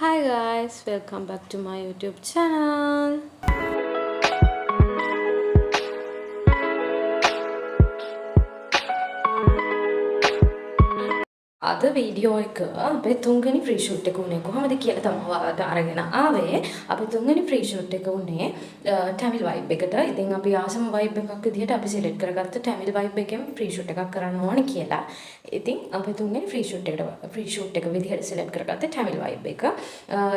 Hi guys, welcome back to my YouTube channel. අද video එක අපේ තුන්වෙනි ෆ්‍රී ෂූට් එක උනේ කොහොමද කියලා තමයි ඔයාලට අරගෙන ආවේ. අපේ තුන්වෙනි ෆ්‍රී ෂූට් එක උනේ ටැමිල් වයිබ් එකට. ඉතින් අපි ආසම වයිබ් එකක් විදිහට අපි සිලෙක්ට් කරගත්ත ටැමිල් වයිබ් එකෙන් ෆ්‍රී ෂූට් එකක් කරන්න ඕනේ කියලා. ඉතින් අපේ තුන්වෙනි ෆ්‍රී ෂූට් එක විදිහට සිලෙක්ට් කරගත්ත ටැමිල් වයිබ් එක.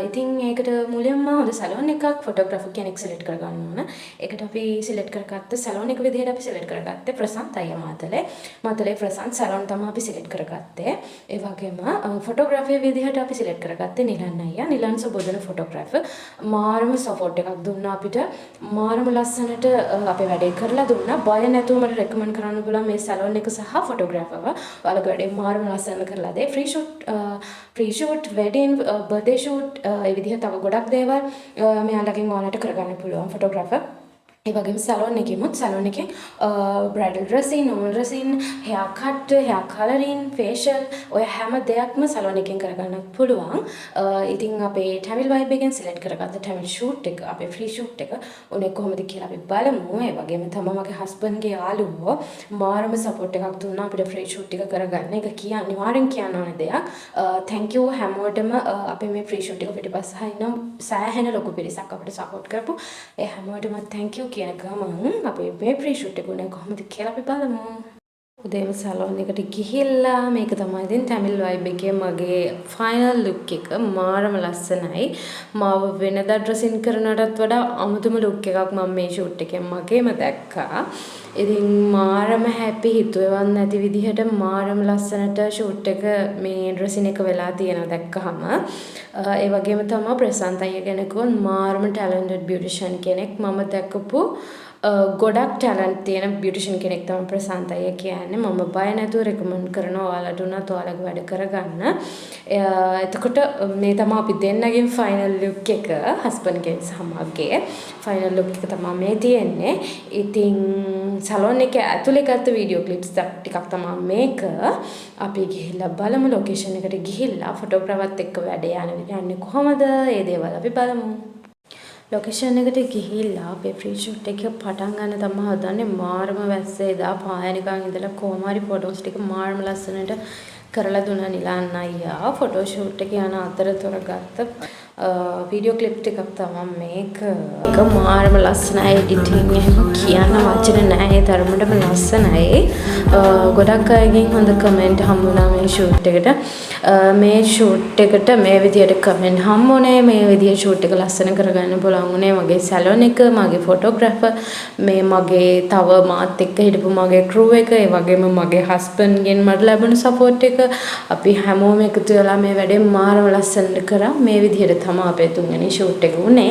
ඉතින් ඒකට මුලින්ම හොඳ සැලොන් එකක් ෆොටෝග්‍රැෆර් කෙනෙක් සිලෙක්ට් කරගන්න ඕන. ඒකට අපි සිලෙක්ට් කරගත්ත සැලොන් එක විදිහට අපි සිලෙක්ට් කරගත්තේ ප්‍රසන්ත් අයියා මාතලේ. මාතලේ ප්‍රසන්ත් සැලොන් තමයි අපි සිලෙක්ට් කරගත්තේ. ඒ වගේම ෆොටෝග්‍රැෆර් විදිහට අපි සිලෙක්ට් කරගත්තේ නිලන් අයියා. නිලන් සුබෝධන ෆොටෝග්‍රැෆර්. මාරම සපෝට් එකක් දුන්නා අපිට. මාරම ලස්සනට අපේ වැඩේ කරලා දුන්නා. බය නැතුව මට රෙකමන්ඩ් කරන්න පුළුවන් මේ සැලොන් එක සහ ෆොටෝග්‍රැෆර්ව. ඔයාලගේ වැඩේ මාරම ලස්සන කරලා දෙයි. Free shoot, wedding, birthday shoot ඒ විදිහට තව ගොඩක් දේවල් මෙයාලගෙන් ඔයාලට කරගන්න පුළුවන් ෆොටෝග්‍රැෆර්. ඒ වගේම සැලොන් එකෙන් bridal dressing, normal dressing, hair cut, hair colouring, facial ඔය හැම දෙයක්ම සැලොන් එකෙන් කරගන්නත් පුළුවන්. ඉතින් අපේ ටැමිල් වයිබ් එකෙන් සිලෙක්ට් කරගත්ත ටැමිල් ෂූට් එක, අපේ ෆ්‍රී ෂූට් එක උනේ කොහොමද කියලා අපි බලමු. ඒ වගේම තමයි මගේ හස්බන්ඩ්ගේ යාළුවෝ මාරම සපෝට් එකක් දුන්නා අපිට ෆ්‍රී ෂූට් එක කරගන්න. ඒක අනිවාර්යෙන් කියන්න ඕන දෙයක්. thank you හැමෝටම අපේ මේ ෆ්‍රී ෂූට් එක පිටිපස්ස හින්නම් සෑහෙන ලොකු පිරිසක් අපිට සපෝට් කරපු. ඒ හැමෝටම thank you කියන ගමන් අපේ මේ ෆ්‍රී ෂූට් එක උනේ කොහොමද කියලා අපි බලමු. උදේම සැලොන් එකට ගිහිල්ලා මේක තමයි ඉතින් ටැමිල් වයිබ් එකේ මගේ ෆයිනල් ලුක් එක. මාරම ලස්සනයි. මාව වෙනදා ඩ්‍රෙසින් කරනටත් වඩා අමුතුම ලුක් එකක් මම මේ ෂූට් එකෙන් මගේම දැක්කා. ඉතින් මාරම හැපි හිතුවේවත් නැති විදිහට මාරම ලස්සනට ෂූට් එක මේ ඩ්‍රෙසින් එක වෙලා තියෙනවා දැක්කහම. ඒ වගේම තමයි ප්‍රසන්ත අයියා කෙනෙකුත් මාරම ටැලන්ටඩ් බියුටිෂියන් කෙනෙක්. මම දැකපු ගොඩක් ටැලන්ට් තියෙන බියුටිෂියන් කෙනෙක් තමයි ප්‍රසන්ත අයියා කියන්නේ. මම බය නැතුව රෙකමන්ඩ් කරනවා ඔයාලට උනත් ඔයාලගේ වැඩ කරගන්න. එතකොට මේ තමයි අපි දෙන්නගෙන් ෆයිනල් ලුක් එක, හස්බන්ඩ්ගේ සහ මගේ ෆයිනල් ලුක් එක තමයි මේ තියෙන්නේ. ඉතින් සැලොන් එක ඇතුලේ ගත්ත වීඩියෝ ක්ලිප්ස් ටිකක් තමයි මේක. අපි ගිහිල්ලා බලමු ලොකේෂන් එකට ගිහිල්ලා ෆොටෝග්‍රාෆර්ත් එක්ක වැඩ යන්නේ කොහමද? ඒ දේවල් අපි බලමු. ලොකේෂන් එකට ගිහිල්ලා අපේ ෆ්‍රී ෂූට් එක පටන් ගන්න තමයි හදන්නේ. මාරම වැස්සේ දා පායනිකන් ඉඳලා කොහොම හරි ෆොටෝස් ටික මාරම ලස්සනට කරලා දුන්නා නිලන් අයියා. ෆොටෝ ෂූට් එක යන අතරතුර ගත්ත වීඩියෝ ක්ලිප් ටිකක් තමයි මේක. ඒක මාරම ලස්සනයි. එඩිටින් එහෙම කියන්න වචන නැහැ. ඒ තරමටම ලස්සනයි. ගොඩක් අයගෙන් හොඳ කමෙන්ට් හම්බුණා මේ ෂූට් එකට. මේ ෂූට් එකට මේ විදියට කමෙන්ට් හම්බුනේ. මේ විදිය ෂූට් එක ලස්සන කරගන්න පුළුවන් උනේ මගේ සැලොන් එක, මගේ ෆොටෝග්‍රැෆර්, මේ මගේ තව මාත් එක්ක හිටපු මගේ ක්‍රූ එක, ඒ වගේම මගේ හස්බන්ඩ්ගෙන් මට ලැබුණු සපෝට් එක. අපි හැමෝම එකතු වෙලා මේ වැඩේ මාරම ලස්සනට කරා. මේ විදිහට තමයි අපේ තුන්වෙනි ෂූට් එක උනේ.